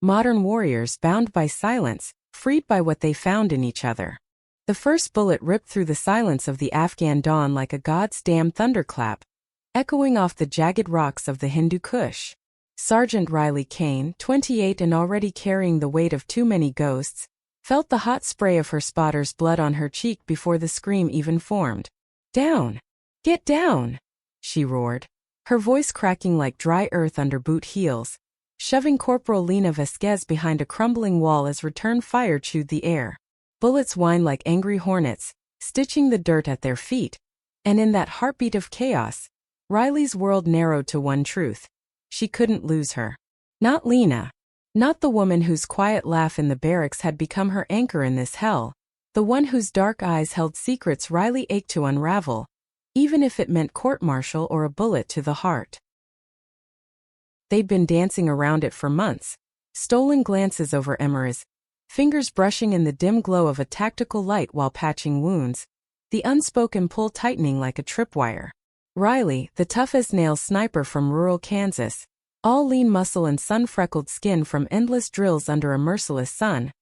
modern warriors bound by silence, freed by what they found in each other. The first bullet ripped through the silence of the Afghan dawn like a God's damn thunderclap, echoing off the jagged rocks of the Hindu Kush. Sergeant Riley Kane, 28 and already carrying the weight of too many ghosts, felt the hot spray of her spotter's blood on her cheek before the scream even formed. "Down! Get down!" she roared, her voice cracking like dry earth under boot heels, shoving Corporal Lena Vasquez behind a crumbling wall as return fire chewed the air. Bullets whined like angry hornets, stitching the dirt at their feet, and in that heartbeat of chaos, Riley's world narrowed to one truth. She couldn't lose her. Not Lena. Not the woman whose quiet laugh in the barracks had become her anchor in this hell, the one whose dark eyes held secrets Riley ached to unravel, even if it meant court-martial or a bullet to the heart. They'd been dancing around it for months, stolen glances over Emira's, fingers brushing in the dim glow of a tactical light while patching wounds, the unspoken pull tightening like a tripwire. Riley, the tough-as-nails sniper from rural Kansas, all lean muscle and sun-freckled skin from endless drills under a merciless sun,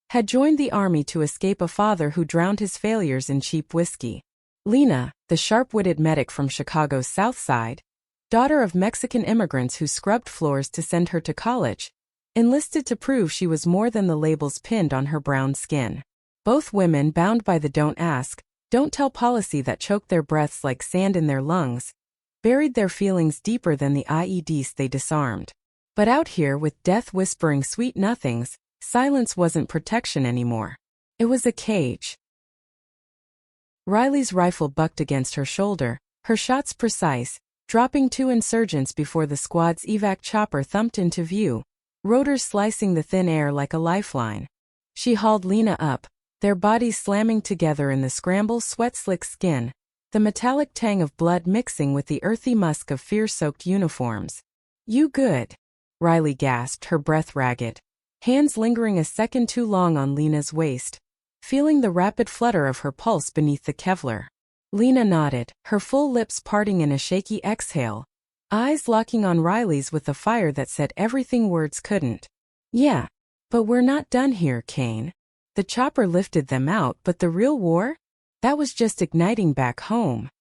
had joined the army to escape a father who drowned his failures in cheap whiskey. Lena, the sharp-witted medic from Chicago's South Side, daughter of Mexican immigrants who scrubbed floors to send her to college, enlisted to prove she was more than the labels pinned on her brown skin. Both women bound by the don't ask, don't tell policy that choked their breaths like sand in their lungs, buried their feelings deeper than the IEDs they disarmed. But out here with death whispering sweet nothings, silence wasn't protection anymore. It was a cage. Riley's rifle bucked against her shoulder, her shots precise, dropping 2 insurgents before the squad's evac chopper thumped into view, rotors slicing the thin air like a lifeline. She hauled Lena up, their bodies slamming together in the scramble sweat-slick skin, the metallic tang of blood mixing with the earthy musk of fear-soaked uniforms. "You good?" Riley gasped, her breath ragged, hands lingering a second too long on Lena's waist, feeling the rapid flutter of her pulse beneath the Kevlar. Lena nodded, her full lips parting in a shaky exhale, eyes locking on Riley's with a fire that said everything words couldn't. "Yeah, but we're not done here, Kane. The chopper lifted them out, but the real war? That was just igniting back home."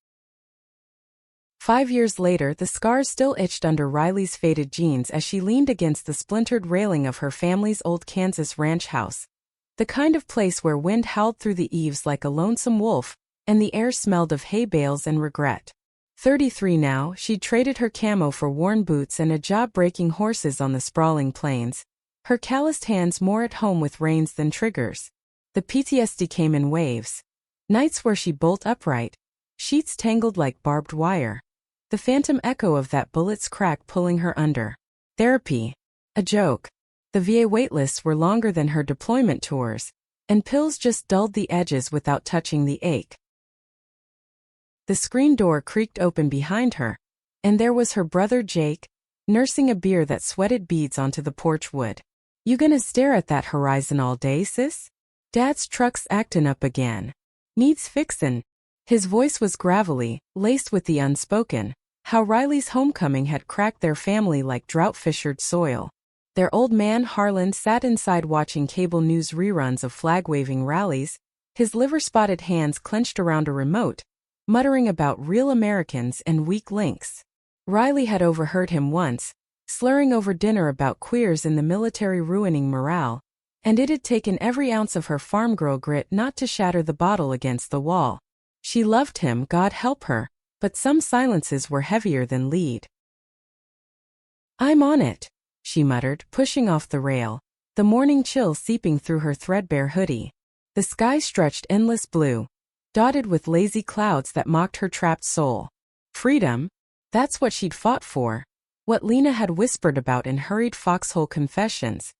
5 years later, the scars still itched under Riley's faded jeans as she leaned against the splintered railing of her family's old Kansas ranch house. The kind of place where wind howled through the eaves like a lonesome wolf, and the air smelled of hay bales and regret. 33 now, she'd traded her camo for worn boots and a job breaking horses on the sprawling plains, her calloused hands more at home with reins than triggers. The PTSD came in waves. Nights where she'd bolt upright, sheets tangled like barbed wire, the phantom echo of that bullet's crack pulling her under. Therapy. A joke. The VA waitlists were longer than her deployment tours, and pills just dulled the edges without touching the ache. The screen door creaked open behind her, and there was her brother Jake, nursing a beer that sweated beads onto the porch wood. "You gonna stare at that horizon all day, sis? Dad's truck's actin' up again. Needs fixin'." His voice was gravelly, laced with the unspoken, how Riley's homecoming had cracked their family like drought-fissured soil. Their old man Harlan sat inside watching cable news reruns of flag-waving rallies, his liver-spotted hands clenched around a remote, muttering about real Americans and weak links. Riley had overheard him once, slurring over dinner about queers in the military ruining morale, and it had taken every ounce of her farm girl grit not to shatter the bottle against the wall. She loved him, God help her, but some silences were heavier than lead. "I'm on it," she muttered, pushing off the rail, the morning chill seeping through her threadbare hoodie. The sky stretched endless blue, dotted with lazy clouds that mocked her trapped soul. Freedom? That's what she'd fought for. What Lena had whispered about in hurried foxhole confessions.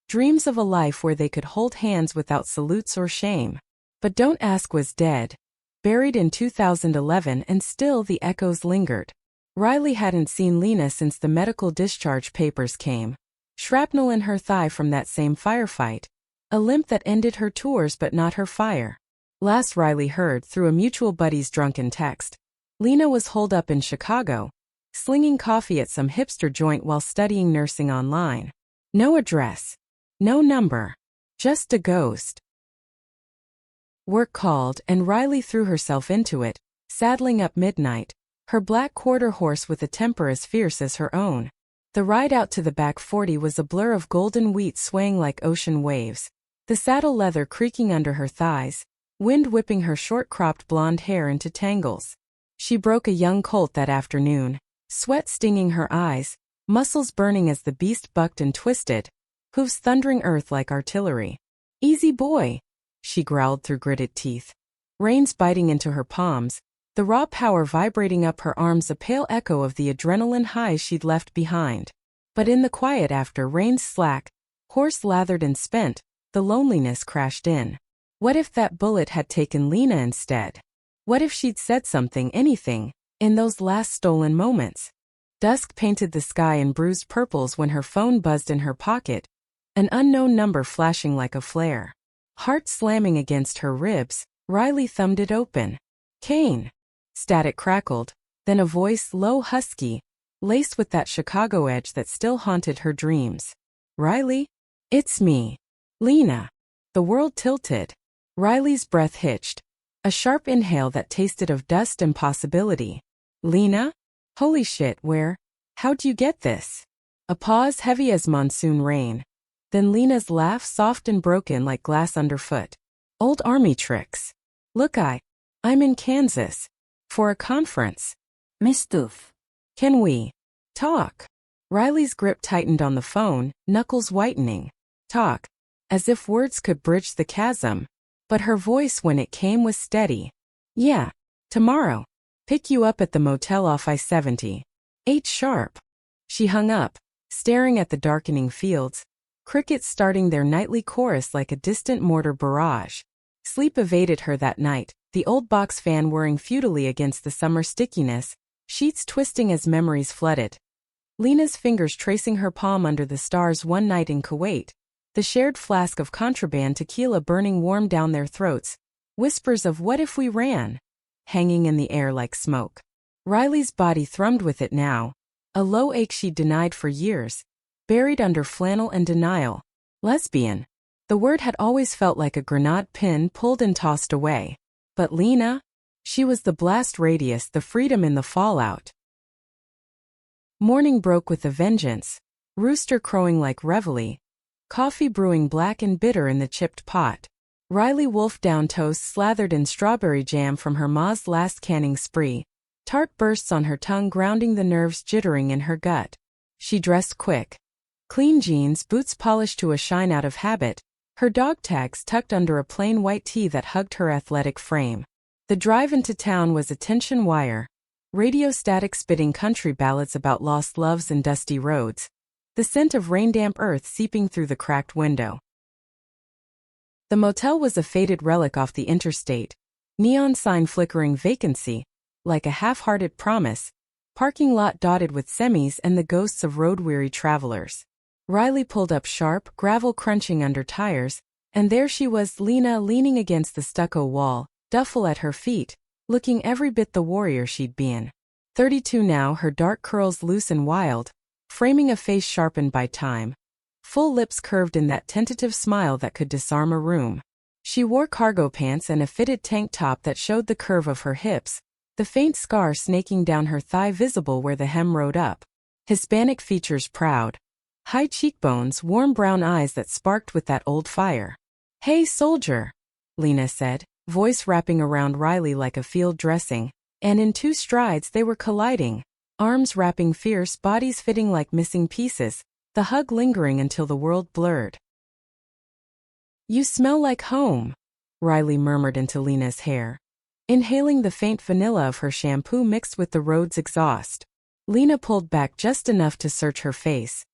Dreams of a life where they could hold hands without salutes or shame. But Don't Ask was dead, buried in 2011, and still the echoes lingered. Riley hadn't seen Lena since the medical discharge papers came. Shrapnel in her thigh from that same firefight. A limp that ended her tours but not her fire. Last Riley heard through a mutual buddy's drunken text, Lena was holed up in Chicago, slinging coffee at some hipster joint while studying nursing online. No address, No number. Just a ghost. Work called, and Riley threw herself into it, saddling up midnight, her black quarter horse with a temper as fierce as her own. The ride out to the back 40 was a blur of golden wheat swaying like ocean waves, the saddle leather creaking under her thighs, wind whipping her short-cropped blonde hair into tangles. She broke a young colt that afternoon, sweat stinging her eyes, muscles burning as the beast bucked and twisted, hooves thundering earth like artillery. "Easy boy," she growled through gritted teeth, reins biting into her palms, the raw power vibrating up her arms, a pale echo of the adrenaline highs she'd left behind. But in the quiet after, reins slack, horse lathered and spent, the loneliness crashed in. What if that bullet had taken Lena instead? What if she'd said something, anything, in those last stolen moments? Dusk painted the sky in bruised purples when her phone buzzed in her pocket, an unknown number flashing like a flare. Heart slamming against her ribs, Riley thumbed it open. "Kane." Static crackled, then a voice, low, husky, laced with that Chicago edge that still haunted her dreams. "Riley? It's me. Lena." The world tilted. Riley's breath hitched, a sharp inhale that tasted of dust and possibility. "Lena? Holy shit, where? How'd you get this?" A pause heavy as monsoon rain. Then Lena's laugh, soft and broken like glass underfoot. "Old army tricks. Look, I'm in Kansas. For a conference. Mistoof. Can we talk?" Riley's grip tightened on the phone, knuckles whitening. Talk. As if words could bridge the chasm. But her voice when it came was steady. "Yeah. Tomorrow. Pick you up at the motel off I-70. 8 sharp." She hung up, staring at the darkening fields, crickets starting their nightly chorus like a distant mortar barrage. Sleep evaded her that night, the old box fan whirring futilely against the summer stickiness, sheets twisting as memories flooded. Lena's fingers tracing her palm under the stars one night in Kuwait, the shared flask of contraband tequila burning warm down their throats, whispers of "what if we ran?" hanging in the air like smoke. Riley's body thrummed with it now, a low ache she'd denied for years, buried under flannel and denial. Lesbian. The word had always felt like a grenade pin pulled and tossed away. But Lena? She was the blast radius, the freedom in the fallout. Morning broke with a vengeance, rooster crowing like reveille, coffee brewing black and bitter in the chipped pot. Riley wolfed down toast slathered in strawberry jam from her ma's last canning spree, tart bursts on her tongue grounding the nerves jittering in her gut. She dressed quick. Clean jeans, boots polished to a shine out of habit, her dog tags tucked under a plain white tee that hugged her athletic frame. The drive into town was a tension wire, radio static spitting country ballads about lost loves and dusty roads, the scent of rain-damp earth seeping through the cracked window. The motel was a faded relic off the interstate, neon sign flickering vacancy, like a half-hearted promise, parking lot dotted with semis and the ghosts of road-weary travelers. Riley pulled up sharp, gravel crunching under tires, and there she was, Lena leaning against the stucco wall, duffel at her feet, looking every bit the warrior she'd been. 32 now, her dark curls loose and wild, framing a face sharpened by time. Full lips curved in that tentative smile that could disarm a room. She wore cargo pants and a fitted tank top that showed the curve of her hips, the faint scar snaking down her thigh visible where the hem rode up. Hispanic features proud. High cheekbones, warm brown eyes that sparked with that old fire. "Hey, soldier," Lena said, voice wrapping around Riley like a field dressing, and in 2 strides they were colliding, arms wrapping fierce, bodies fitting like missing pieces, the hug lingering until the world blurred. "You smell like home," Riley murmured into Lena's hair, inhaling the faint vanilla of her shampoo mixed with the road's exhaust. Lena pulled back just enough to search her face,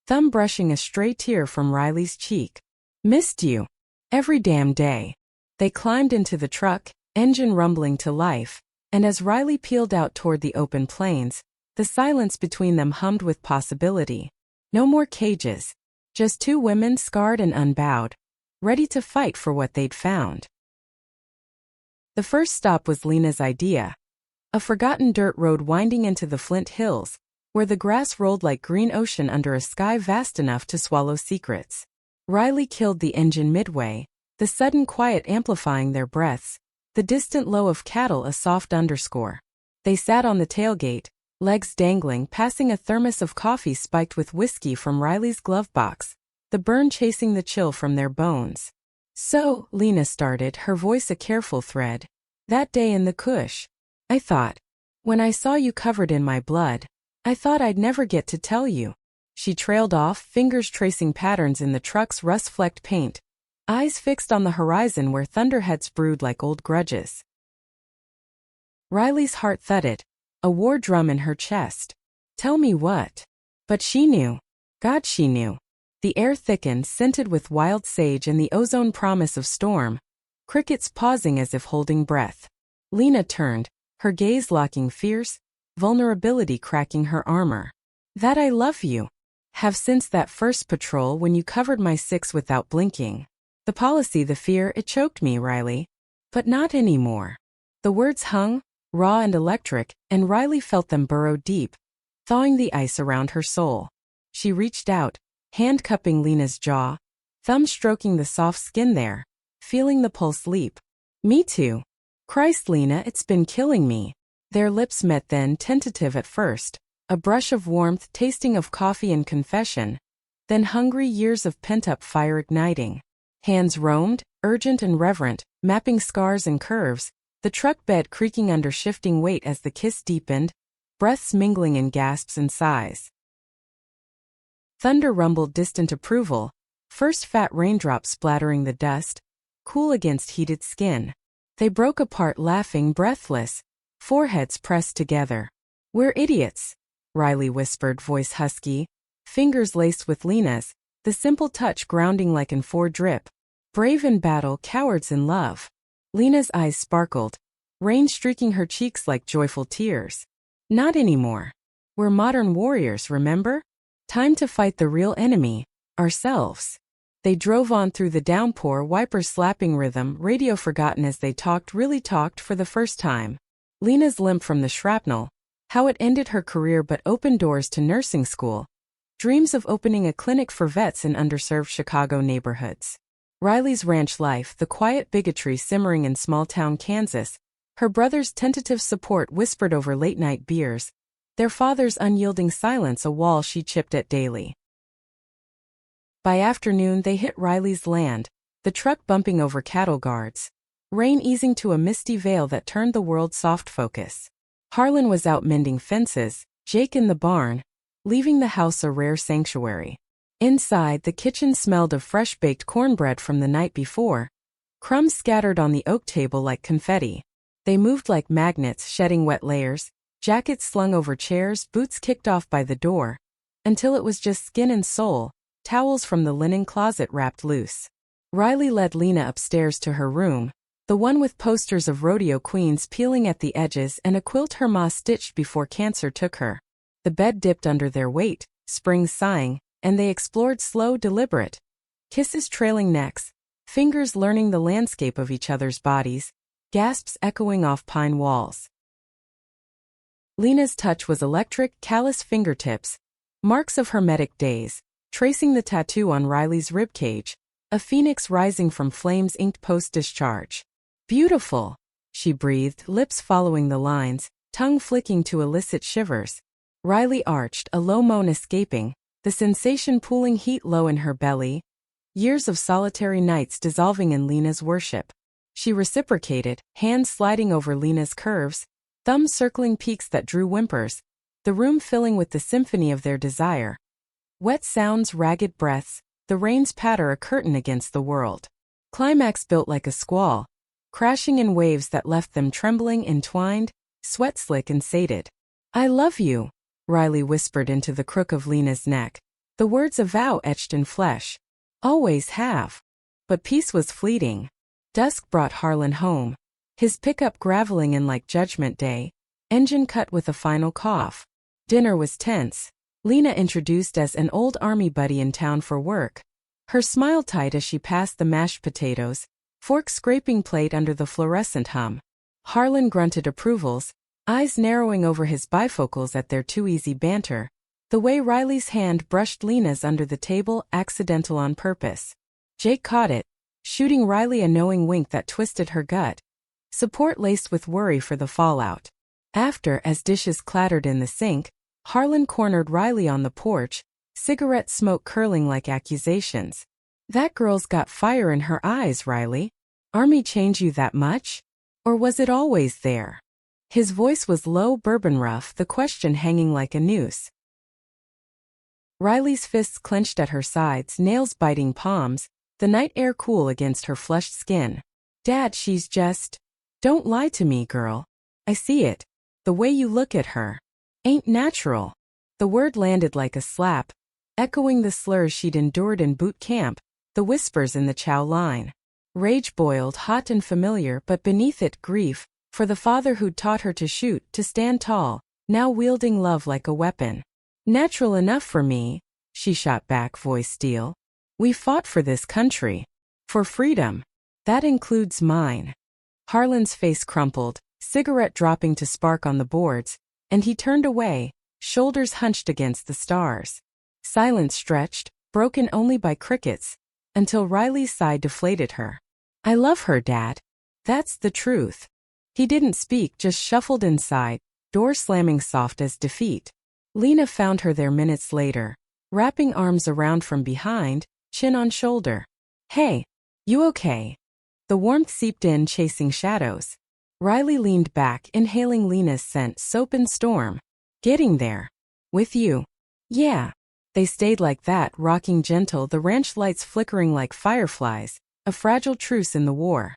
thumb brushing a stray tear from Riley's cheek. "Missed you. Every damn day." They climbed into the truck, engine rumbling to life, and as Riley peeled out toward the open plains, the silence between them hummed with possibility. No more cages. Just 2 women scarred and unbowed, ready to fight for what they'd found. The first stop was Lena's idea. A forgotten dirt road winding into the Flint Hills, where the grass rolled like green ocean under a sky vast enough to swallow secrets. Riley killed the engine midway, the sudden quiet amplifying their breaths, the distant low of cattle a soft underscore. They sat on the tailgate, legs dangling, passing a thermos of coffee spiked with whiskey from Riley's glove box, the burn chasing the chill from their bones. "So," Lena started, her voice a careful thread, "that day in the cush. I thought, when I saw you covered in my blood, I thought I'd never get to tell you." She trailed off, fingers tracing patterns in the truck's rust-flecked paint, eyes fixed on the horizon where thunderheads brewed like old grudges. Riley's heart thudded, a war drum in her chest. "Tell me what?" But she knew. God, she knew. The air thickened, scented with wild sage and the ozone promise of storm, crickets pausing as if holding breath. Lena turned, her gaze locking fierce, vulnerability cracking her armor. "That I love you. Have since that first patrol when you covered my six without blinking. The policy, the fear, it choked me, Riley. But not anymore." The words hung, raw and electric, and Riley felt them burrow deep, thawing the ice around her soul. She reached out, hand cupping Lena's jaw, thumb stroking the soft skin there, feeling the pulse leap. "Me too. Christ, Lena, it's been killing me." Their lips met then, tentative at first, a brush of warmth tasting of coffee and confession, then hungry years of pent-up fire igniting. Hands roamed, urgent and reverent, mapping scars and curves, the truck bed creaking under shifting weight as the kiss deepened, breaths mingling in gasps and sighs. Thunder rumbled distant approval, first fat raindrops splattering the dust, cool against heated skin. They broke apart laughing, breathless, foreheads pressed together. "We're idiots," Riley whispered, voice husky, fingers laced with Lena's, the simple touch grounding like an four drip. "Brave in battle, cowards in love." Lena's eyes sparkled, rain streaking her cheeks like joyful tears. "Not anymore. We're modern warriors, remember? Time to fight the real enemy, ourselves." They drove on through the downpour, wipers slapping rhythm, radio forgotten as they really talked for the first time. Lena's limp from the shrapnel, how it ended her career but opened doors to nursing school, dreams of opening a clinic for vets in underserved Chicago neighborhoods. Riley's ranch life, the quiet bigotry simmering in small-town Kansas, her brother's tentative support whispered over late-night beers, their father's unyielding silence a wall she chipped at daily. By afternoon they hit Riley's land, the truck bumping over cattle guards, rain easing to a misty veil that turned the world soft focus. Harlan was out mending fences, Jake in the barn, leaving the house a rare sanctuary. Inside, the kitchen smelled of fresh-baked cornbread from the night before, crumbs scattered on the oak table like confetti. They moved like magnets, shedding wet layers, jackets slung over chairs, boots kicked off by the door, until it was just skin and soul, towels from the linen closet wrapped loose. Riley led Lena upstairs to her room, the one with posters of rodeo queens peeling at the edges and a quilt her ma stitched before cancer took her. The bed dipped under their weight, springs sighing, and they explored slow, deliberate kisses, trailing necks, fingers learning the landscape of each other's bodies, gasps echoing off pine walls. Lena's touch was electric, callous fingertips, marks of hermetic days, tracing the tattoo on Riley's ribcage, a phoenix rising from flames inked post-discharge. "Beautiful," she breathed, lips following the lines, tongue flicking to elicit shivers. Riley arched, a low moan escaping, the sensation pooling heat low in her belly, years of solitary nights dissolving in Lena's worship. She reciprocated, hands sliding over Lena's curves, thumbs circling peaks that drew whimpers, the room filling with the symphony of their desire. Wet sounds, ragged breaths, the rain's patter a curtain against the world. Climax built like a squall, crashing in waves that left them trembling, entwined, sweat slick and sated. "I love you," Riley whispered into the crook of Lena's neck, the words a vow etched in flesh. "Always have." But peace was fleeting. Dusk brought Harlan home, his pickup graveling in like Judgment Day, engine cut with a final cough. Dinner was tense. Lena introduced as an old army buddy in town for work, her smile tight as she passed the mashed potatoes, fork scraping plate under the fluorescent hum. Harlan grunted approvals, eyes narrowing over his bifocals at their too-easy banter, The way Riley's hand brushed Lena's under the table, accidental on purpose. Jake caught it, shooting Riley a knowing wink that twisted her gut. Support laced with worry for the fallout. After, as dishes clattered in the sink, Harlan cornered Riley on the porch, cigarette smoke curling like accusations. That girl's got fire in her eyes, Riley. Army change you that much? Or was it always there? His voice was low, bourbon rough, the question hanging like a noose. Riley's fists clenched at her sides, nails biting palms, the night air cool against her flushed skin. Dad, she's just... Don't lie to me, girl. I see it. The way you look at her. Ain't natural. The word landed like a slap, echoing the slurs she'd endured in boot camp, the whispers in the chow line. Rage boiled, hot and familiar, but beneath it, grief, for the father who'd taught her to shoot, to stand tall, now wielding love like a weapon. Natural enough for me, she shot back, voice steel. We fought for this country. For freedom. That includes mine. Harlan's face crumpled, cigarette dropping to spark on the boards, and he turned away, shoulders hunched against the stars. Silence stretched, broken only by crickets, until Riley's sigh deflated her. I love her, Dad. That's the truth. He didn't speak, just shuffled inside, door slamming soft as defeat. Lena found her there minutes later, wrapping arms around from behind, chin on shoulder. Hey, you okay? The warmth seeped in, chasing shadows. Riley leaned back, inhaling Lena's scent, soap and storm. Getting there. With you. Yeah. They stayed like that, rocking gentle, the ranch lights flickering like fireflies, a fragile truce in the war.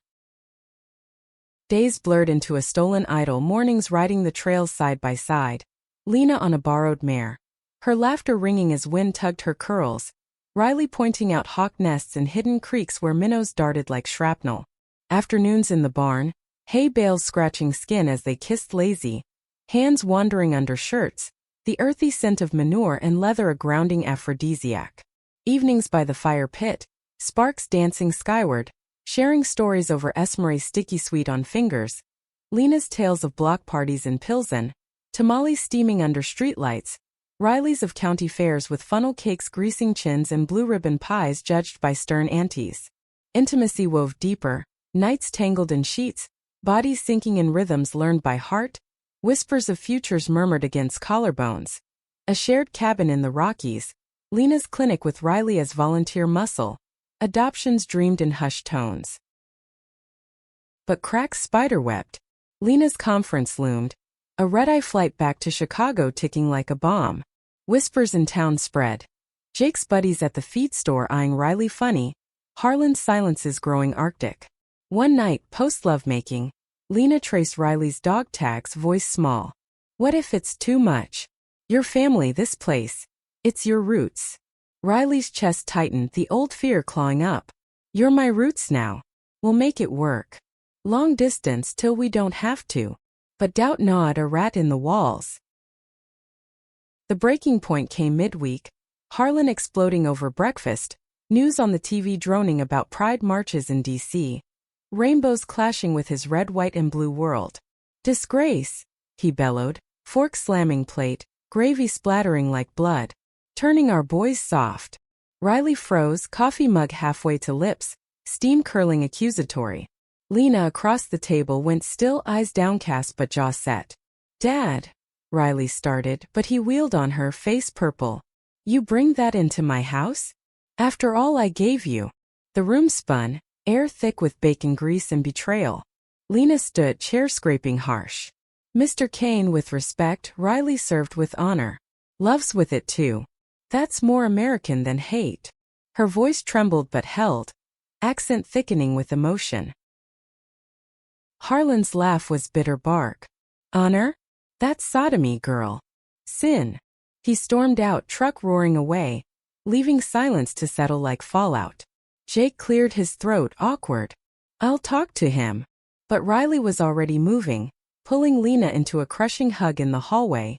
Days blurred into a stolen idyll, mornings riding the trails side by side. Lena on a borrowed mare. Her laughter ringing as wind tugged her curls. Riley pointing out hawk nests and hidden creeks where minnows darted like shrapnel. Afternoons in the barn, hay bales scratching skin as they kissed lazy, hands wandering under shirts, the earthy scent of manure and leather a grounding aphrodisiac. Evenings by the fire pit, sparks dancing skyward, sharing stories over Esmery's sticky sweet on fingers, Lena's tales of block parties in Pilsen, tamales steaming under streetlights, Riley's of county fairs with funnel cakes greasing chins and blue ribbon pies judged by stern aunties. Intimacy wove deeper, nights tangled in sheets, bodies sinking in rhythms learned by heart, whispers of futures murmured against collarbones. A shared cabin in the Rockies, Lena's clinic with Riley as volunteer muscle, adoptions dreamed in hushed tones. But cracks spiderwebbed. Lena's conference loomed, a red-eye flight back to Chicago ticking like a bomb. Whispers in town spread. Jake's buddies at the feed store eyeing Riley funny, Harlan's silences growing arctic. One night, post-lovemaking, Lena traced Riley's dog tags, voice small. What if it's too much? Your family, this place. It's your roots. Riley's chest tightened, the old fear clawing up. You're my roots now. We'll make it work. Long distance till we don't have to. But doubt not a rat in the walls. The breaking point came midweek, Harlan exploding over breakfast, news on the TV droning about pride marches in D.C., rainbows clashing with his red, white and blue world. Disgrace, he bellowed, fork slamming plate, gravy splattering like blood, turning our boys soft. Riley froze, coffee mug halfway to lips, steam curling accusatory. Lena across the table went still, eyes downcast but jaw set. Dad, Riley started, but he wheeled on her, face purple. You bring that into my house? After all I gave you. The room spun, air thick with bacon grease and betrayal. Lena stood, chair scraping harsh. Mr. Kane with respect, Riley served with honor. Loves with it too. That's more American than hate. Her voice trembled but held, accent thickening with emotion. Harlan's laugh was bitter bark. Honor? That's sodomy, girl. Sin. He stormed out, truck roaring away, leaving silence to settle like fallout. Jake cleared his throat, awkward. I'll talk to him. But Riley was already moving, pulling Lena into a crushing hug in the hallway,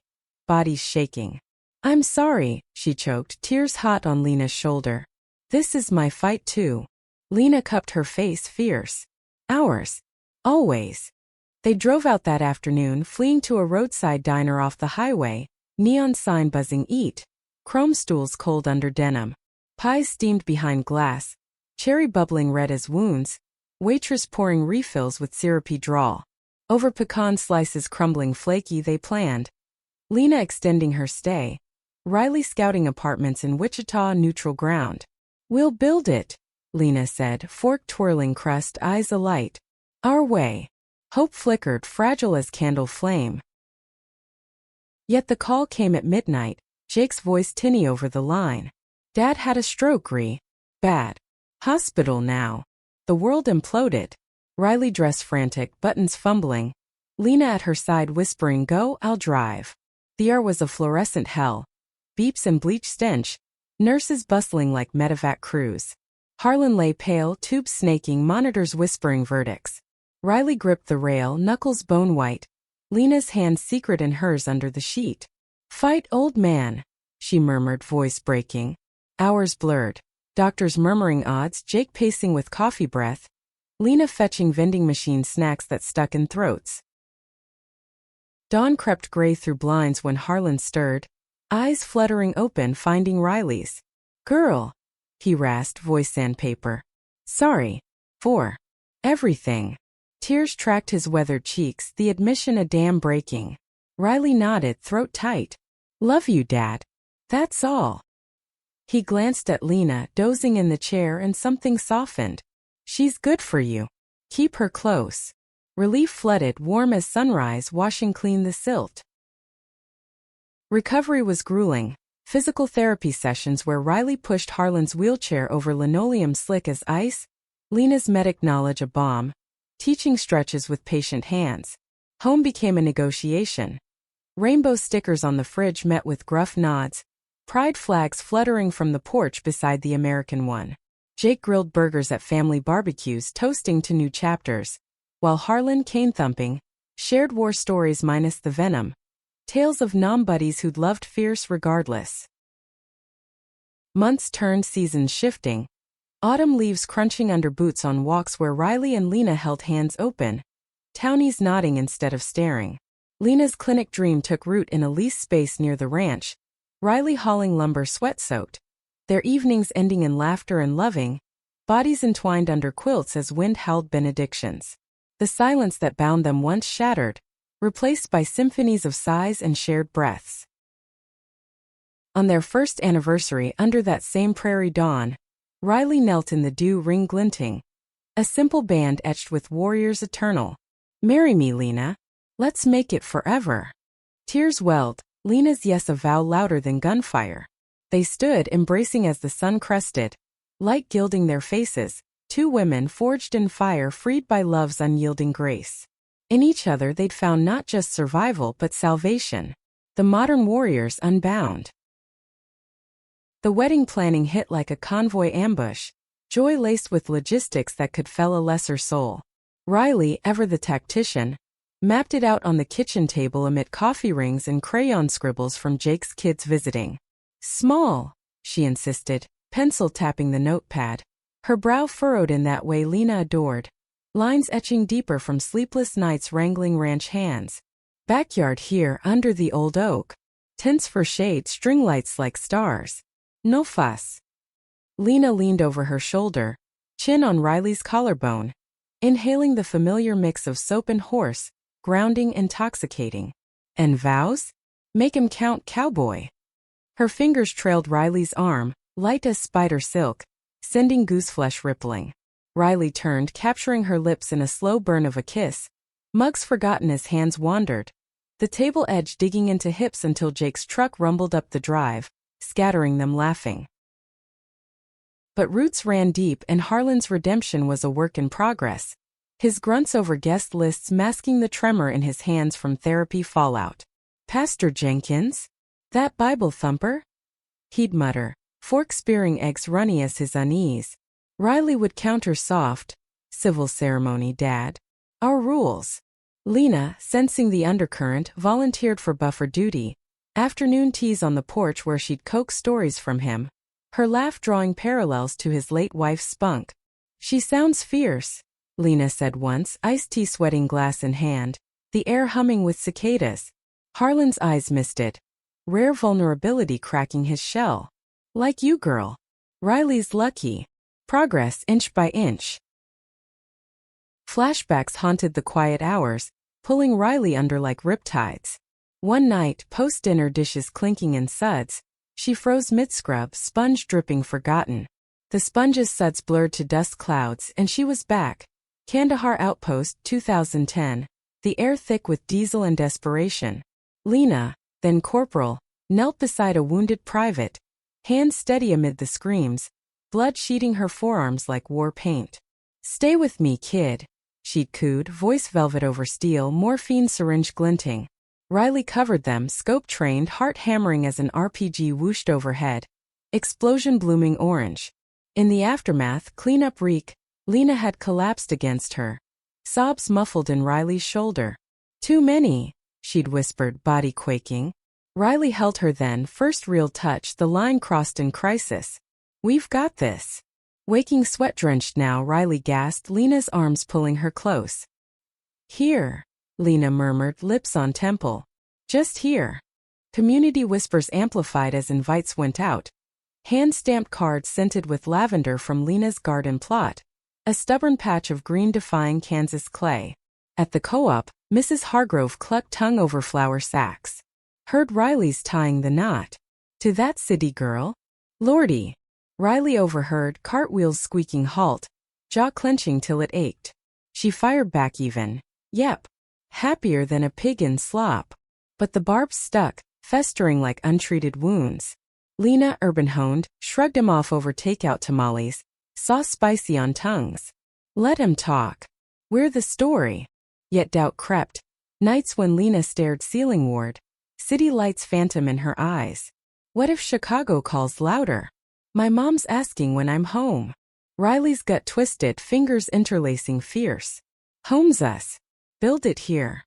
bodies shaking. I'm sorry, she choked, tears hot on Lena's shoulder. This is my fight too. Lena cupped her face, fierce. Ours. Always. They drove out that afternoon, fleeing to a roadside diner off the highway, Neon sign buzzing eat. Chrome stools cold under denim. Pies steamed behind glass. Cherry bubbling red as wounds. Waitress pouring refills with syrupy drawl. Over pecan slices crumbling flaky they planned. Lena extending her stay. Riley scouting apartments in Wichita neutral ground. We'll build it, Lena said, fork twirling crust, eyes alight. Our way. Hope flickered, fragile as candle flame. Yet the call came at midnight, Jake's voice tinny over the line. Dad had a stroke, Bad. Hospital now. The world imploded. Riley dressed frantic, buttons fumbling. Lena at her side whispering, go, I'll drive. The air was a fluorescent hell. Beeps and bleach stench. Nurses bustling like medevac crews. Harlan lay pale, tubes snaking, monitors whispering verdicts. Riley gripped the rail, knuckles bone white. Lena's hand secret in hers under the sheet. Fight, old man, she murmured, voice breaking. Hours blurred. Doctors murmuring odds, Jake pacing with coffee breath. Lena fetching vending machine snacks that stuck in throats. Dawn crept gray through blinds when Harlan stirred, eyes fluttering open, finding Riley's. Girl, he rasped, voice sandpaper. Sorry. For everything. Tears tracked his weathered cheeks, the admission a dam breaking. Riley nodded, throat tight. Love you, Dad. That's all. He glanced at Lena, dozing in the chair, and something softened. She's good for you. Keep her close. Relief flooded, warm as sunrise, washing clean the silt. Recovery was grueling. Physical therapy sessions where Riley pushed Harlan's wheelchair over linoleum slick as ice. Lena's medic knowledge a bomb. Teaching stretches with patient hands. Home became a negotiation. Rainbow stickers on the fridge met with gruff nods. Pride flags fluttering from the porch beside the American one. Jake grilled burgers at family barbecues, toasting to new chapters. While Harlan, cane thumping, shared war stories minus the venom. Tales of nom-buddies who'd loved fierce regardless. Months turned, seasons shifting. Autumn leaves crunching under boots on walks where Riley and Lena held hands open. Townies nodding instead of staring. Lena's clinic dream took root in a leased space near the ranch. Riley hauling lumber sweat-soaked. Their evenings ending in laughter and loving. Bodies entwined under quilts as wind howled benedictions. The silence that bound them once shattered, replaced by symphonies of sighs and shared breaths. On their first anniversary under that same prairie dawn, Riley knelt in the dew, ring glinting. A simple band etched with warriors eternal. Marry me, Lena. Let's make it forever. Tears welled, Lena's yes a vow louder than gunfire. They stood embracing as the sun crested, light gilding their faces, two women forged in fire, freed by love's unyielding grace. In each other they'd found not just survival but salvation. The modern warriors unbound. The wedding planning hit like a convoy ambush, joy laced with logistics that could fell a lesser soul. Riley, ever the tactician, mapped it out on the kitchen table amid coffee rings and crayon scribbles from Jake's kids visiting. Small, she insisted, pencil tapping the notepad. Her brow furrowed in that way Lena adored. Lines etching deeper from sleepless nights wrangling ranch hands. Backyard here under the old oak. Tents for shade, string lights like stars. No fuss. Lena leaned over her shoulder, chin on Riley's collarbone, inhaling the familiar mix of soap and horse, grounding, intoxicating. And vows? Make 'em count, cowboy. Her fingers trailed Riley's arm, light as spider silk, sending gooseflesh rippling. Riley turned, capturing her lips in a slow burn of a kiss. Mugs forgotten as hands wandered. The table edge digging into hips until Jake's truck rumbled up the drive, scattering them laughing. But roots ran deep and Harlan's redemption was a work in progress. His grunts over guest lists masking the tremor in his hands from therapy fallout. Pastor Jenkins? That Bible thumper? He'd mutter, fork spearing eggs runny as his unease. Riley would counter soft, civil ceremony, Dad. Our rules. Lena, sensing the undercurrent, volunteered for buffer duty. Afternoon teas on the porch where she'd coax stories from him. Her laugh drawing parallels to his late wife's spunk. She sounds fierce, Lena said once, iced tea sweating glass in hand, the air humming with cicadas. Harlan's eyes misted. Rare vulnerability cracking his shell. Like you, girl. Riley's lucky. Progress inch by inch. Flashbacks haunted the quiet hours, pulling Riley under like riptides. One night, post-dinner dishes clinking in suds, she froze mid-scrub, sponge dripping forgotten. The sponge's suds blurred to dust clouds and she was back. Kandahar Outpost, 2010. The air thick with diesel and desperation. Lena, then corporal, knelt beside a wounded private, hands steady amid the screams, blood sheeting her forearms like war paint. "Stay with me, kid," she'd cooed, voice velvet over steel, morphine syringe glinting. Riley covered them, scope trained, heart hammering as an RPG whooshed overhead. Explosion blooming orange. In the aftermath, cleanup reek, Lena had collapsed against her. Sobs muffled in Riley's shoulder. "Too many," she'd whispered, body quaking. Riley held her then, first real touch, the line crossed in crisis. "We've got this." Waking sweat-drenched now, Riley gasped, Lena's arms pulling her close. "Here," Lena murmured, lips on temple. "Just here." Community whispers amplified as invites went out. Hand-stamped cards scented with lavender from Lena's garden plot. A stubborn patch of green defying Kansas clay. At the co-op, Mrs. Hargrove clucked tongue over flour sacks. Heard Riley's tying the knot. "To that city girl?" "Lordy." Riley overheard, cartwheels squeaking halt, jaw clenching till it ached. She fired back even. "Yep. Happier than a pig in slop." But the barbs stuck, festering like untreated wounds. Lena, urban-honed, shrugged him off over takeout tamales, sauce spicy on tongues. "Let him talk. We're the story." Yet doubt crept. Nights when Lena stared ceilingward, city lights phantom in her eyes. What if Chicago calls louder? "My mom's asking when I'm home." Riley's gut twisted, fingers interlacing fierce. "Home's us. Build it here."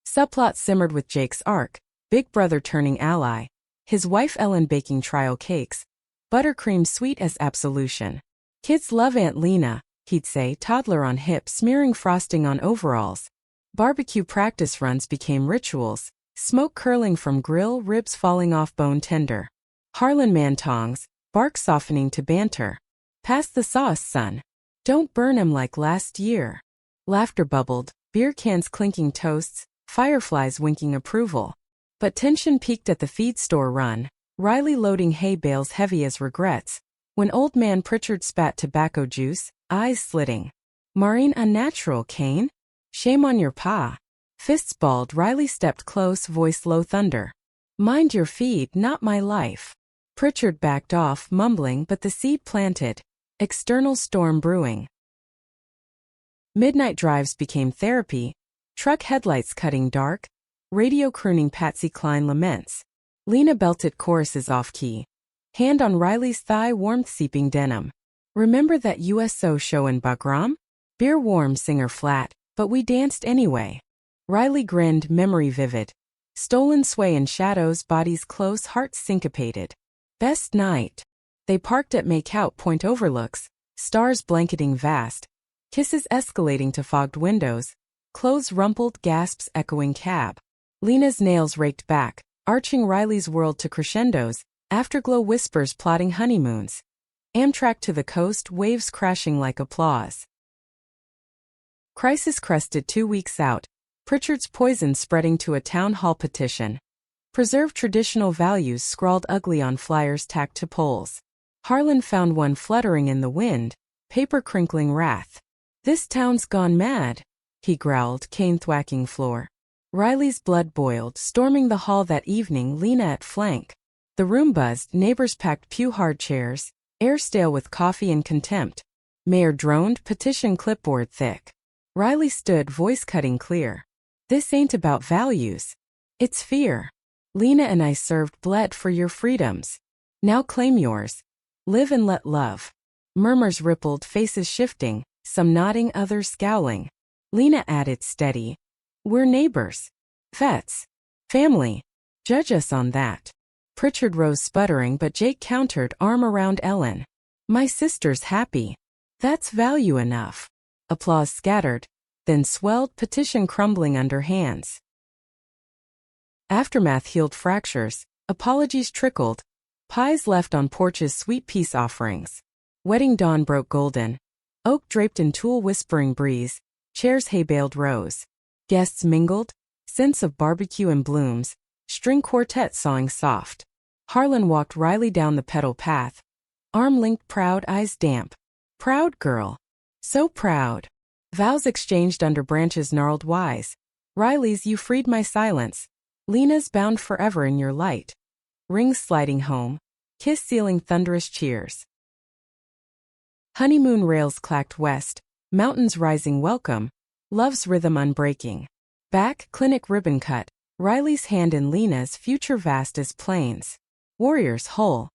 Subplot simmered with Jake's arc, big brother turning ally, his wife Ellen baking trial cakes, buttercream sweet as absolution. "Kids love Aunt Lena," he'd say, toddler on hip smearing frosting on overalls. Barbecue practice runs became rituals, smoke curling from grill, ribs falling off bone tender. Harlan man tongs, bark softening to banter. "Pass the sauce, son. Don't burn 'em like last year." Laughter bubbled, beer cans clinking toasts, fireflies winking approval. But tension peaked at the feed store run, Riley loading hay bales heavy as regrets, when old man Pritchard spat tobacco juice, eyes slitting. "Maureen unnatural, Kane? Shame on your pa." Fists balled, Riley stepped close, voice low thunder. "Mind your feed, not my life." Pritchard backed off, mumbling, but the seed planted. External storm brewing. Midnight drives became therapy, truck headlights cutting dark, radio crooning Patsy Cline laments. Lena belted choruses off-key. Hand on Riley's thigh, warmth seeping denim. "Remember that USO show in Bagram? Beer warm, singer flat, but we danced anyway." Riley grinned, memory vivid. Stolen sway in shadows, bodies close, hearts syncopated. Best night. They parked at Makeout Point overlooks, stars blanketing vast, kisses escalating to fogged windows, clothes rumpled, gasps echoing cab. Lena's nails raked back, arching Riley's world to crescendos, afterglow whispers plotting honeymoons. Amtrak to the coast, waves crashing like applause. Crisis crested 2 weeks out, Pritchard's poison spreading to a town hall petition. Preserve traditional values scrawled ugly on flyers tacked to poles. Harlan found one fluttering in the wind, paper crinkling wrath. "This town's gone mad," he growled, cane thwacking floor. Riley's blood boiled, storming the hall that evening, Lena at flank. The room buzzed, neighbors packed pew-hard chairs, air stale with coffee and contempt. Mayor droned, petition clipboard thick. Riley stood, voice cutting clear. "This ain't about values. It's fear. Lena and I served, bled for your freedoms. Now claim yours. Live and let love." Murmurs rippled, faces shifting, some nodding, others scowling. Lena added steady. "We're neighbors. Vets. Family. Judge us on that." Pritchard rose sputtering, but Jake countered, arm around Ellen. "My sister's happy. That's value enough." Applause scattered, then swelled, petition crumbling under hands. Aftermath healed fractures, Apologies trickled. Pies left on porches, sweet peace offerings. Wedding dawn broke golden. Oak draped in tulle, whispering breeze. Chairs hay-baled rose. Guests mingled. Scents of barbecue and blooms. String quartet sawing soft. Harlan walked Riley down the petal path. Arm linked, proud, eyes damp. Proud girl. So proud. Vows exchanged under branches gnarled wise. Riley's, you freed my silence. Lena's, bound forever in your light. Rings sliding home. Kiss sealing thunderous cheers. Honeymoon rails clacked west. Mountains rising welcome. Love's rhythm unbreaking. Back, clinic ribbon cut. Riley's hand in Lena's, future vast as plains. Warriors whole.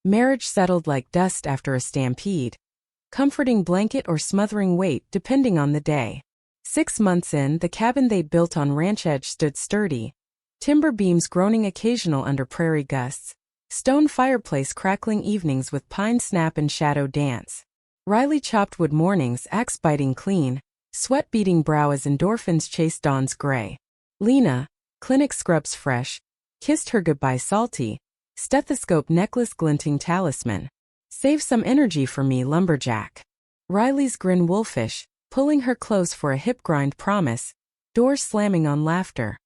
Marriage settled like dust after a stampede. Comforting blanket or smothering weight depending on the day. 6 months in, the cabin they built on ranch edge stood sturdy. Timber beams groaning occasional under prairie gusts. Stone fireplace crackling evenings with pine snap and shadow dance. Riley chopped wood mornings, axe biting clean. Sweat beating brow as endorphins chased dawn's gray. Lena, clinic scrubs fresh. Kissed her goodbye salty. Stethoscope necklace glinting talisman. Save some energy for me, lumberjack. Riley's grin wolfish, pulling her close for a hip grind promise. Doors slamming on laughter.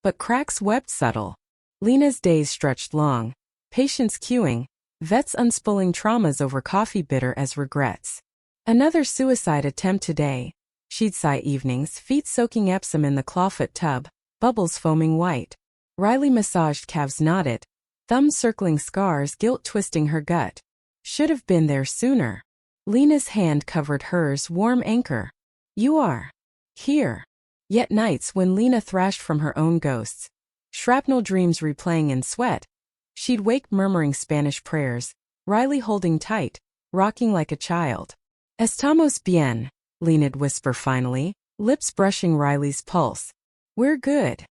But cracks webbed subtle. Lena's days stretched long. Patience queuing. Vets unspooling traumas over coffee bitter as regrets. Another suicide attempt today. She'd sigh evenings, feet soaking Epsom in the clawfoot tub. Bubbles foaming white. Riley massaged calves knotted. Thumbs circling scars, guilt twisting her gut. Should have been there sooner. Lena's hand covered hers, warm anchor. You are here. Yet nights when Lena thrashed from her own ghosts. Shrapnel dreams replaying in sweat. She'd wake murmuring Spanish prayers. Riley holding tight, rocking like a child. Estamos bien, Lena'd whisper finally, lips brushing Riley's pulse. We're good.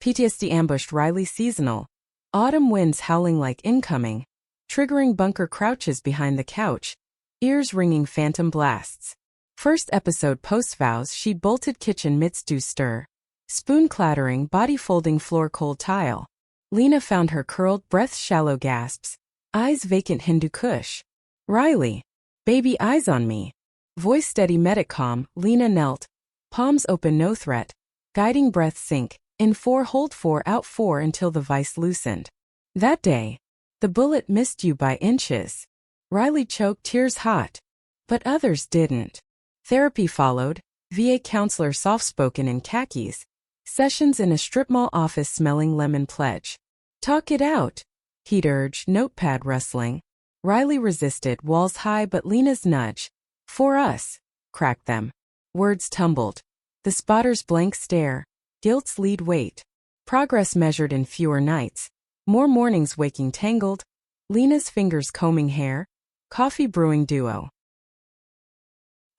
PTSD ambushed Riley seasonal. Autumn winds howling like incoming. Triggering bunker crouches behind the couch. Ears ringing phantom blasts. First episode post-vows, she bolted kitchen midst stir. Spoon clattering, body folding floor cold tile. Lena found her curled, breath shallow gasps. Eyes vacant Hindu Kush. Riley. Baby eyes on me. Voice steady medic calm, Lena knelt. Palms open no threat. Guiding breath sink. In 4 hold 4 out 4 until the vice loosened. That day. The bullet missed you by inches. Riley choked, tears hot. But others didn't. Therapy followed. VA counselor soft-spoken in khakis. Sessions in a strip mall office smelling lemon pledge. Talk it out. He'd urged, notepad rustling. Riley resisted, walls high but Lena's nudge. For us. Cracked them. Words tumbled. The spotter's blank stare. Guilt's lead weight. Progress measured in fewer nights. More mornings waking tangled. Lena's fingers combing hair. Coffee brewing duo.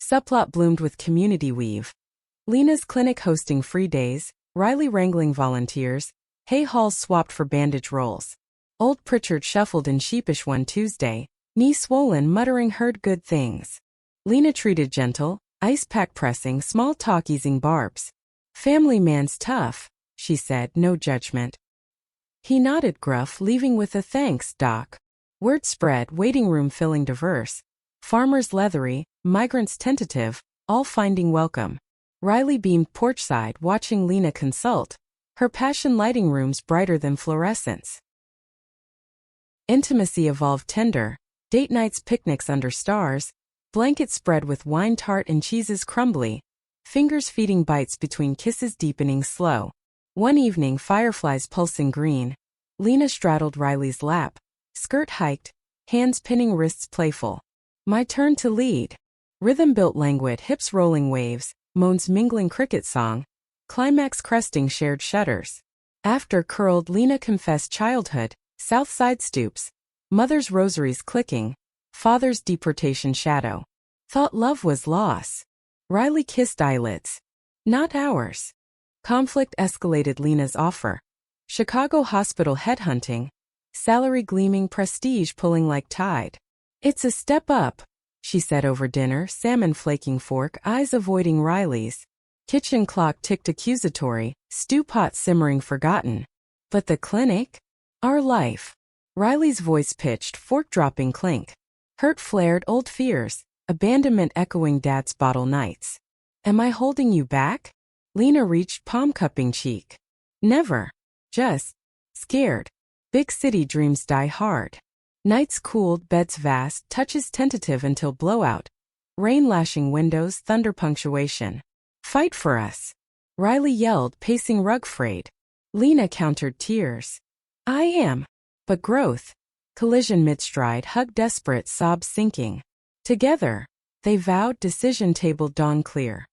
Subplot bloomed with community weave. Lena's clinic hosting free days. Riley wrangling volunteers. Hay halls swapped for bandage rolls. Old Pritchard shuffled in sheepish one Tuesday. Knee swollen, muttering heard good things. Lena treated gentle. Ice pack pressing, small talk easing barbs. Family man's tough, she said, no judgment. He nodded gruff, leaving with a thanks, doc. Word spread, waiting room filling diverse. Farmers leathery, migrants tentative, all finding welcome. Riley beamed porchside, watching Lena consult. Her passion lighting rooms brighter than fluorescence. Intimacy evolved tender. Date nights, picnics under stars. Blankets spread with wine tart and cheeses crumbly. Fingers feeding bites between kisses deepening slow. One evening, fireflies pulsing green. Lena straddled Riley's lap. Skirt hiked, hands pinning wrists playful. My turn to lead. Rhythm built languid, hips rolling waves, moans mingling cricket song. Climax cresting shared shudders. After curled, Lena confessed childhood, south side stoops. Mother's rosaries clicking. Father's deportation shadow. Thought love was loss. Riley kissed eyelids. Not ours. Conflict escalated Lena's offer. Chicago hospital headhunting. Salary gleaming, prestige pulling like tide. It's a step up, she said over dinner, salmon flaking fork, eyes avoiding Riley's. Kitchen clock ticked accusatory, stew pot simmering forgotten. But the clinic? Our life. Riley's voice pitched, fork-dropping clink. Hurt flared old fears, abandonment echoing dad's bottle nights. Am I holding you back? Lena reached palm-cupping cheek. Never. Just scared. Big city dreams die hard. Nights cooled, beds vast, touches tentative until blowout. Rain lashing windows, thunder punctuation. Fight for us. Riley yelled, pacing rug frayed. Lena countered tears. I am. But growth. Collision mid-stride, hug desperate, sobs sinking. Together. They vowed, decision table dawn clear.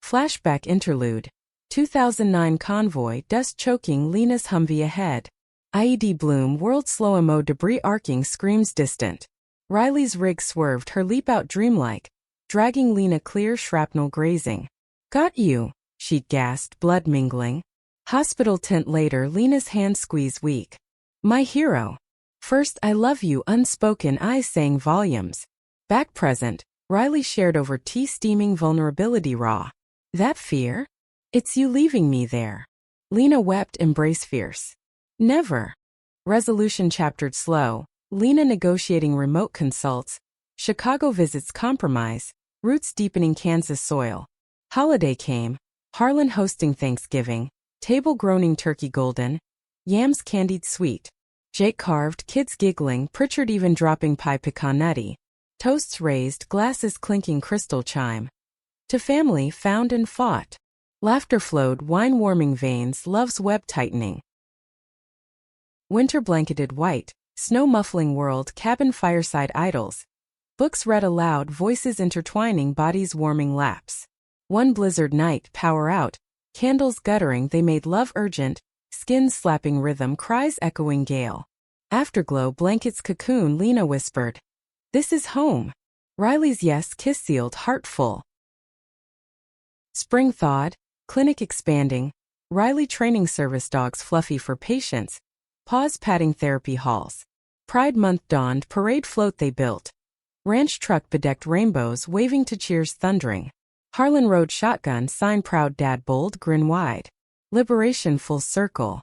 Flashback interlude. 2009 convoy, dust choking Lena's Humvee ahead. IED bloom, world slow-mo debris arcing, screams distant. Riley's rig swerved, her leap out dreamlike, dragging Lena clear, shrapnel grazing. Got you, she gasped, blood mingling. Hospital tent later, Lena's hand squeeze weak. My hero. First I love you, unspoken eyes saying volumes. Back present, Riley shared over tea steaming vulnerability raw. That fear? It's you leaving me there. Lena wept, embrace fierce. Never. Resolution chaptered slow, Lena negotiating remote consults, Chicago visits compromise, roots deepening Kansas soil. Holiday came, Harlan hosting Thanksgiving, table groaning turkey golden, yams candied sweet. Jake carved, kids giggling, Pritchard even dropping pie pecan nutty. Toasts raised, glasses clinking crystal chime. To family found and fought. Laughter flowed, wine warming veins, love's web tightening. Winter blanketed white, snow muffling world, cabin fireside idols. Books read aloud, voices intertwining, bodies warming laps. One blizzard night, power out, candles guttering, they made love urgent, skins slapping rhythm, cries echoing gale. Afterglow, blankets cocoon, Lena whispered. This is home. Riley's yes kiss sealed, heart full. Spring thawed, clinic expanding, Riley training service dogs fluffy for patients, paws patting therapy halls. Pride month dawned, parade float they built. Ranch truck bedecked rainbows, waving to cheers thundering. Harlan rode shotgun, sign proud dad bold, grin wide. Liberation full circle.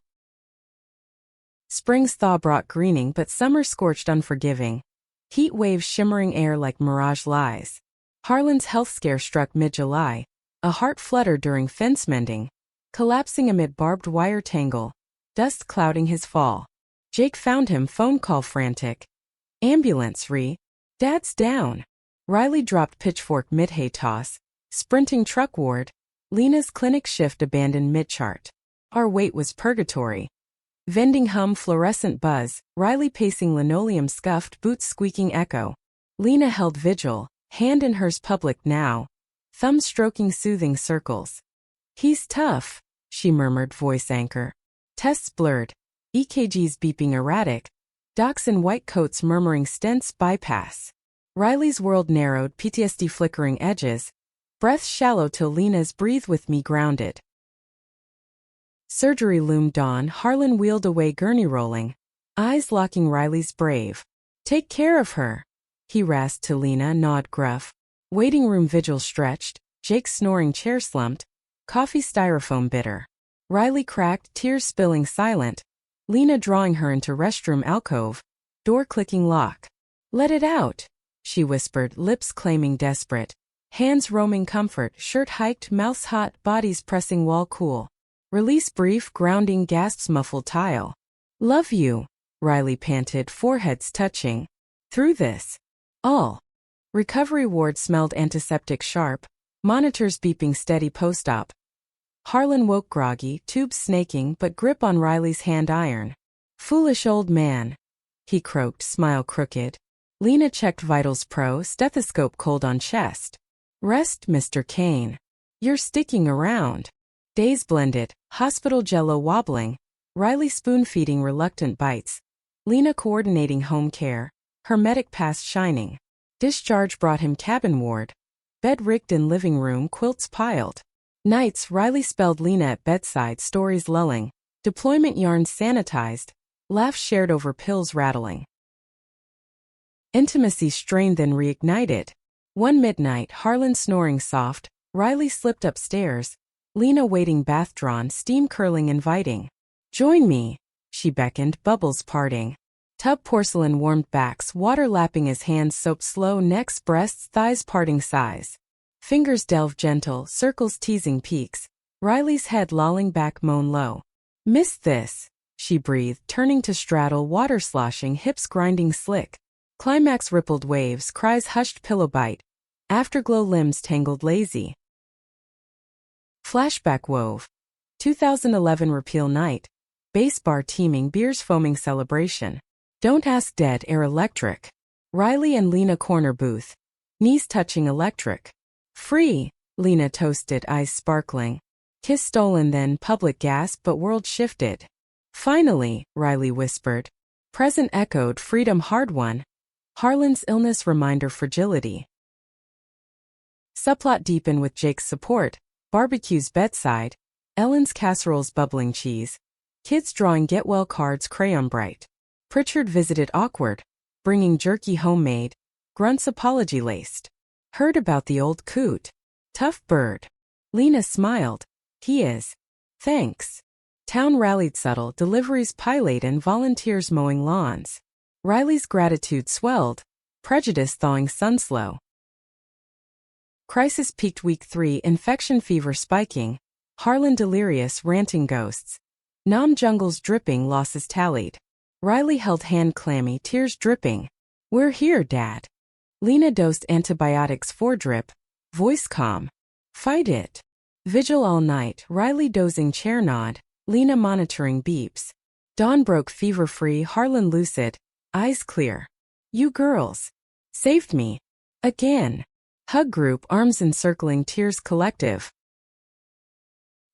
Spring's thaw brought greening, but summer scorched unforgiving. Heat waves shimmering air like mirage lies. Harlan's health scare struck mid-July. A heart flutter during fence mending, collapsing amid barbed wire tangle, dust clouding his fall. Jake found him, phone call frantic. Ambulance, Dad's down. Riley dropped pitchfork mid-hay toss, sprinting truck ward. Lena's clinic shift abandoned mid-chart. Our wait was purgatory. Vending hum, fluorescent buzz, Riley pacing linoleum scuffed, boots squeaking echo. Lena held vigil, hand in hers public now. Thumb stroking soothing circles. He's tough, she murmured, voice anchor. Tests blurred. EKGs beeping erratic. Docs in white coats murmuring stents bypass. Riley's world narrowed, PTSD flickering edges. Breath shallow till Lena's breathe with me grounded. Surgery loomed dawn, Harlan wheeled away gurney rolling. Eyes locking Riley's brave. Take care of her. He rasped to Lena, nod gruff. Waiting room vigil stretched, Jake snoring chair slumped, coffee styrofoam bitter. Riley cracked, tears spilling silent. Lena drawing her into restroom alcove, door clicking lock. Let it out, she whispered, lips claiming desperate. Hands roaming comfort, shirt hiked, mouths hot, bodies pressing wall cool. Release brief, grounding gasps muffled tile. Love you, Riley panted, foreheads touching. Through this. All. Recovery ward smelled antiseptic sharp, monitors beeping steady post-op. Harlan woke groggy, tubes snaking but grip on Riley's hand iron. Foolish old man. He croaked, smile crooked. Lena checked vitals pro, stethoscope cold on chest. Rest, Mr. Kane. You're sticking around. Days blended, hospital jello wobbling. Riley spoon-feeding reluctant bites. Lena coordinating home care, her medic pass shining. Discharge brought him cabin ward. Bed rigged in living room, quilts piled. Nights, Riley spelled Lena at bedside, stories lulling. Deployment yarns sanitized. Laughs shared over pills rattling. Intimacy strained then reignited. One midnight, Harlan snoring soft, Riley slipped upstairs, Lena waiting bath drawn, steam curling inviting. Join me, she beckoned, bubbles parting. Tub porcelain warmed backs, water lapping as hands soaped slow, necks, breasts, thighs parting sighs. Fingers delve gentle, circles teasing peaks. Riley's head lolling back, moan low. Missed this, she breathed, turning to straddle, water sloshing, hips grinding slick. Climax rippled waves, cries hushed pillow bite. Afterglow limbs tangled lazy. Flashback wove. 2011 repeal night. Bass bar teeming, beers foaming celebration. Don't ask dead air electric. Riley and Lena corner booth. Knees touching electric. Free, Lena toasted, eyes sparkling. Kiss stolen then public gasp but world shifted. Finally, Riley whispered. Present echoed, freedom hard won. Harlan's illness reminder fragility. Subplot deepen with Jake's support. Barbecues bedside. Ellen's casseroles bubbling cheese. Kids drawing get well cards crayon bright. Pritchard visited awkward. Bringing jerky homemade. Grunts apology laced. Heard about the old coot. Tough bird. Lena smiled. He is. Thanks. Town rallied subtle, deliveries pilate and volunteers mowing lawns. Riley's gratitude swelled. Prejudice thawing sunslow. Crisis peaked week 3, infection fever spiking. Harlan delirious, ranting ghosts. Nam jungles dripping, losses tallied. Riley held hand clammy, tears dripping. We're here, Dad. Lena dosed antibiotics for drip. Voice calm. Fight it. Vigil all night, Riley dozing chair nod. Lena monitoring beeps. Dawn broke fever-free, Harlan lucid. Eyes clear. You girls. Saved me. Again. Hug group, arms encircling, tears collective.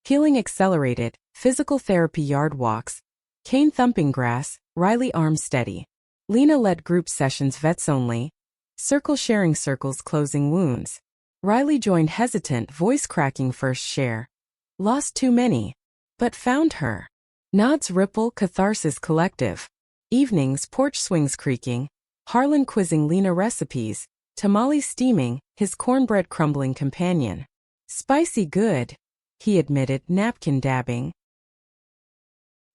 Healing accelerated, physical therapy yard walks. Cane thumping grass, Riley arms steady. Lena led group sessions vets only. Circle sharing circles closing wounds. Riley joined hesitant, voice cracking first share. Lost too many. But found her. Nods ripple, catharsis collective. Evenings, porch swings creaking. Harlan quizzing Lena recipes. Tamales steaming, his cornbread crumbling companion. Spicy good, he admitted, napkin dabbing.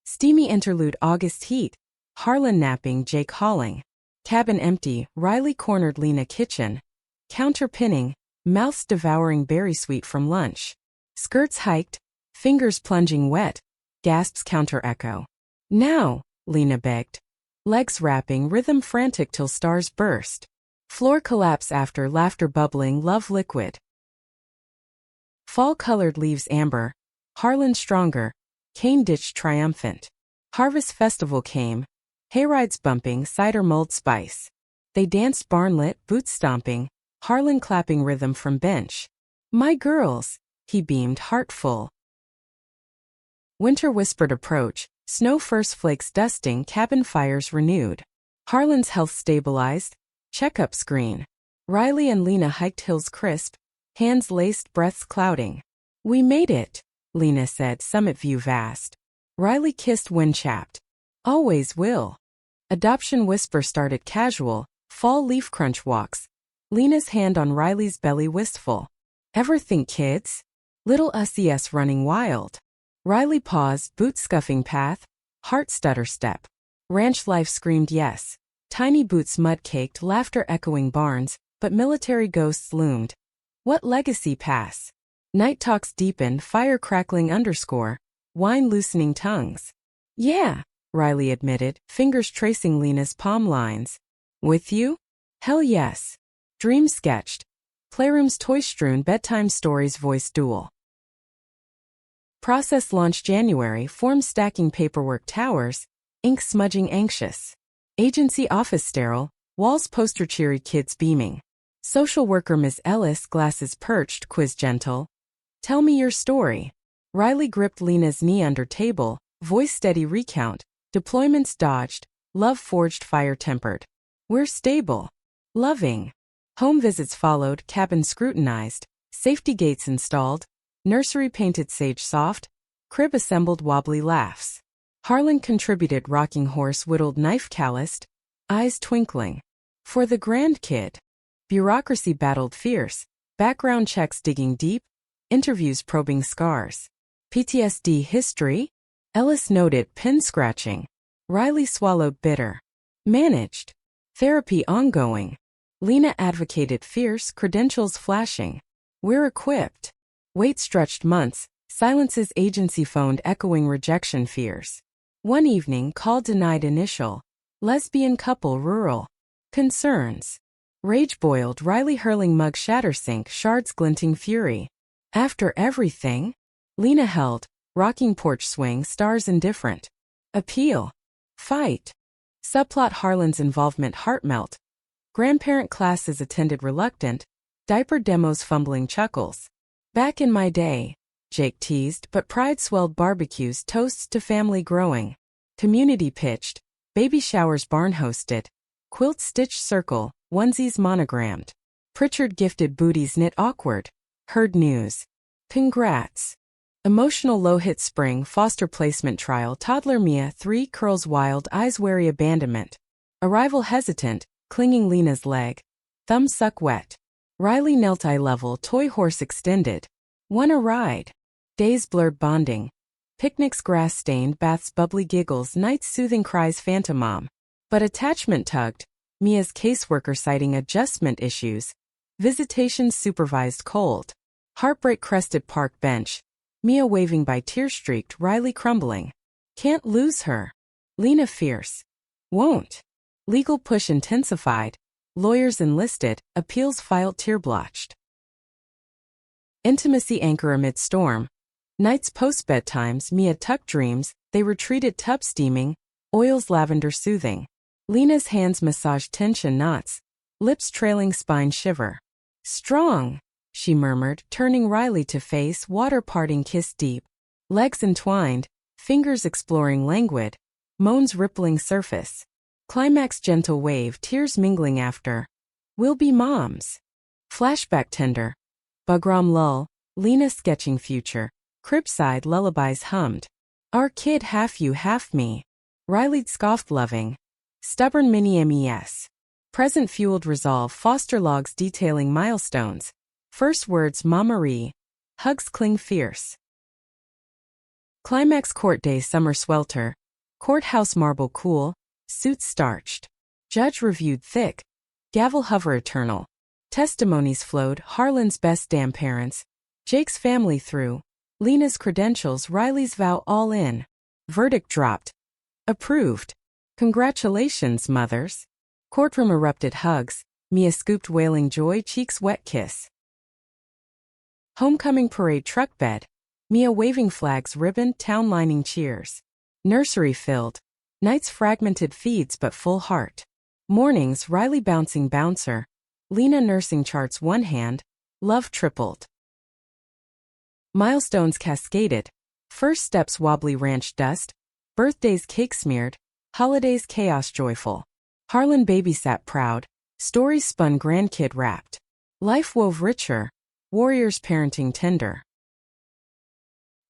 Steamy interlude August heat. Harlan napping, Jake hauling. Cabin empty, Riley cornered Lena kitchen. Counter pinning, mouths devouring berry sweet from lunch. Skirts hiked, fingers plunging wet. Gasps counter echo. Now, Lena begged. Legs wrapping, rhythm frantic till stars burst. Floor collapse after laughter bubbling, love liquid. Fall-colored leaves amber. Harlan stronger. Cane ditch triumphant. Harvest festival came. Hayrides bumping, cider mulled spice. They danced barnlit, boots stomping. Harlan clapping rhythm from bench. My girls, he beamed, heart full. Winter whispered approach. Snow first flakes dusting, cabin fires renewed. Harlan's health stabilized. Checkup screen. Riley and Lena hiked hills crisp. Hands laced, breaths clouding. We made it, Lena said, summit view vast. Riley kissed wind chapped. Always will. Adoption whisper started casual. Fall leaf crunch walks. Lena's hand on Riley's belly wistful. Ever think kids? Little us running wild. Riley paused, boot scuffing path. Heart stutter step. Ranch life screamed yes. Tiny boots mud-caked, laughter echoing barns, but military ghosts loomed. What legacy pass? Night talks deepened, fire crackling underscore. Wine loosening tongues. Yeah, Riley admitted, fingers tracing Lena's palm lines. With you? Hell yes. Dream sketched. Playrooms toy-strewn, bedtime stories voice duel. Process launch January, form stacking paperwork towers, ink smudging anxious. Agency office sterile, walls poster cheery kids beaming. Social worker Ms. Ellis glasses perched quiz gentle. Tell me your story. Riley gripped Lena's knee under table, voice steady recount. Deployments dodged, love forged fire tempered. We're stable. Loving. Home visits followed, cabin scrutinized. Safety gates installed. Nursery painted sage soft. Crib assembled wobbly laughs. Harlan contributed rocking horse whittled knife calloused. Eyes twinkling. For the grandkid. Bureaucracy battled fierce. Background checks digging deep. Interviews probing scars. PTSD history? Ellis noted pin scratching. Riley swallowed bitter. Managed. Therapy ongoing. Lena advocated fierce, credentials flashing. We're equipped. Wait stretched months. Silence's agency phoned echoing rejection fears. One evening, call denied initial. Lesbian couple rural. Concerns. Rage boiled, Riley hurling mug shattersink, shards glinting fury. After everything? Lena held, rocking porch swing, stars indifferent. Appeal. Fight. Subplot Harlan's involvement heart melt. Grandparent classes attended reluctant. Diaper demos fumbling chuckles. Back in my day, Jake teased, but pride swelled barbecues, toasts to family growing. Community pitched. Baby showers barn hosted. Quilt stitch circle, onesies monogrammed. Pritchard gifted booties knit awkward. Heard news. Congrats. Emotional low-hit spring foster placement trial toddler Mia 3 curls wild eyes wary abandonment. Arrival hesitant, clinging Lena's leg. Thumb suck wet. Riley knelt eye level toy horse extended. Won a ride. Days blurred bonding. Picnics grass-stained baths bubbly giggles nights soothing cries phantom mom. But attachment tugged. Mia's caseworker citing adjustment issues. Visitations supervised cold. Heartbreak crested park bench. Mia waving by tear-streaked, Riley crumbling. Can't lose her. Lena fierce. Won't. Legal push intensified. Lawyers enlisted, appeals filed tear-blotched. Intimacy anchor amid storm. Nights post-bedtimes, Mia tucked dreams, they retreated tub steaming, oils lavender soothing. Lena's hands massaged tension knots. Lips trailing spine shiver. Strong, she murmured, turning Riley to face, water parting kiss deep. Legs entwined, fingers exploring languid. Moans rippling surface. Climax gentle wave, tears mingling after. We'll be moms. Flashback tender. Bugram lull, Lena sketching future. Cribside lullabies hummed. Our kid half you half me. Riley scoffed loving. Stubborn mini MES. Present fueled resolve foster logs detailing milestones. First words Ma Marie. Hugs cling fierce. Climax court day summer swelter. Courthouse marble cool. Suits starched. Judge reviewed thick. Gavel hover eternal. Testimonies flowed Harlan's best damn parents. Jake's family through. Lena's credentials Riley's vow all in. Verdict dropped. Approved. Congratulations, mothers. Courtroom erupted hugs. Mia scooped wailing joy cheeks wet kiss. Homecoming parade truck bed. Mia waving flags ribbon town lining cheers. Nursery filled. Nights fragmented feeds but full heart. Mornings Riley bouncing bouncer. Lena nursing charts one hand. Love tripled. Milestones cascaded. First steps wobbly ranch dust. Birthdays cake smeared. Holidays chaos joyful. Harlan babysat proud. Stories spun grandkid wrapped. Life wove richer. Warriors parenting tender.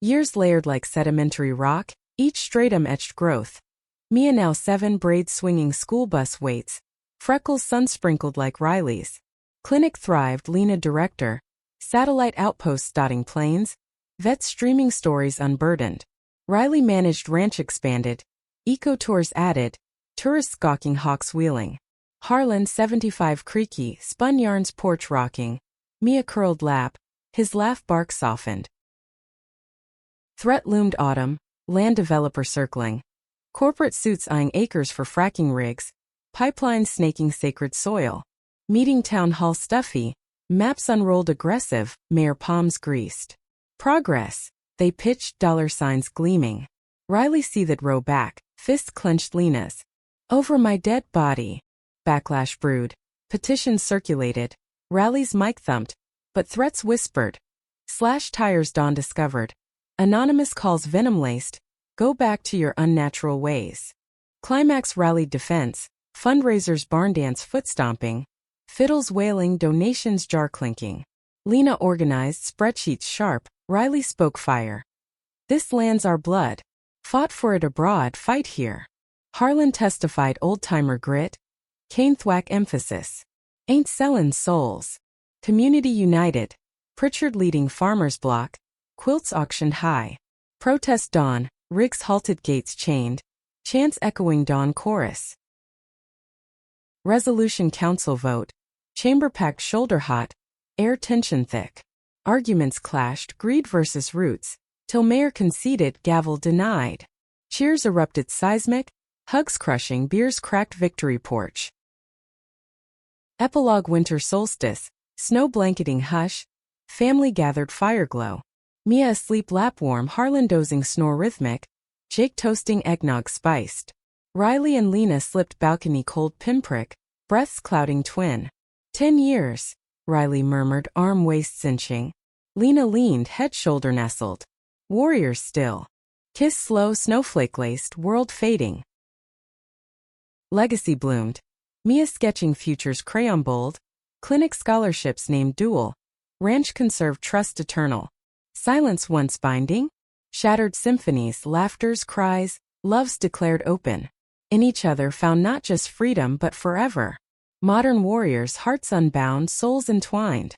Years layered like sedimentary rock. Each stratum etched growth. Mia now 7 braids swinging school bus waits. Freckles sun-sprinkled like Riley's. Clinic thrived Lena director. Satellite outposts dotting plains. Vets streaming stories unburdened. Riley managed ranch expanded. Eco-tours added. Tourists gawking hawks wheeling. Harlan 75 creaky, spun yarns porch rocking. Mia curled lap. His laugh bark softened. Threat loomed autumn. Land developer circling. Corporate suits eyeing acres for fracking rigs. Pipelines snaking sacred soil. Meeting town hall stuffy. Maps unrolled aggressive, mayor palms greased. Progress. They pitched dollar signs gleaming. Riley seethed row back, fists clenched Lena's. Over my dead body. Backlash brewed. Petitions circulated. Rallies mic thumped. But threats whispered. Slash tires dawn discovered. Anonymous calls venom-laced. Go back to your unnatural ways. Climax rallied defense. Fundraisers barn dance foot stomping. Fiddles wailing donations jar clinking. Lena organized spreadsheets sharp. Riley spoke fire. This land's our blood. Fought for it abroad, fight here. Harlan testified old-timer grit. Kane thwack emphasis. Ain't sellin' souls. Community united. Pritchard leading farmers block, quilts auctioned high. Protest dawn, rigs halted, gates chained, chants echoing dawn chorus. Resolution council vote, chamber packed shoulder hot, air tension thick. Arguments clashed, greed versus roots, till mayor conceded, gavel denied. Cheers erupted seismic, hugs crushing, beers cracked victory porch. Epilogue winter solstice, snow blanketing hush, family gathered fire glow. Mia asleep lap warm, Harlan dozing snore rhythmic, Jake toasting eggnog spiced. Riley and Lena slipped balcony cold pinprick, breaths clouding twin. 10 years, Riley murmured, arm waist cinching. Lena leaned, head shoulder nestled. Warriors still. Kiss slow, snowflake laced, world fading. Legacy bloomed. Mia sketching futures crayon bold. Clinic scholarships named dual. Ranch conserved trust eternal. Silence once binding. Shattered symphonies, laughters, cries, loves declared open. In each other found not just freedom but forever. Modern warriors, hearts unbound, souls entwined.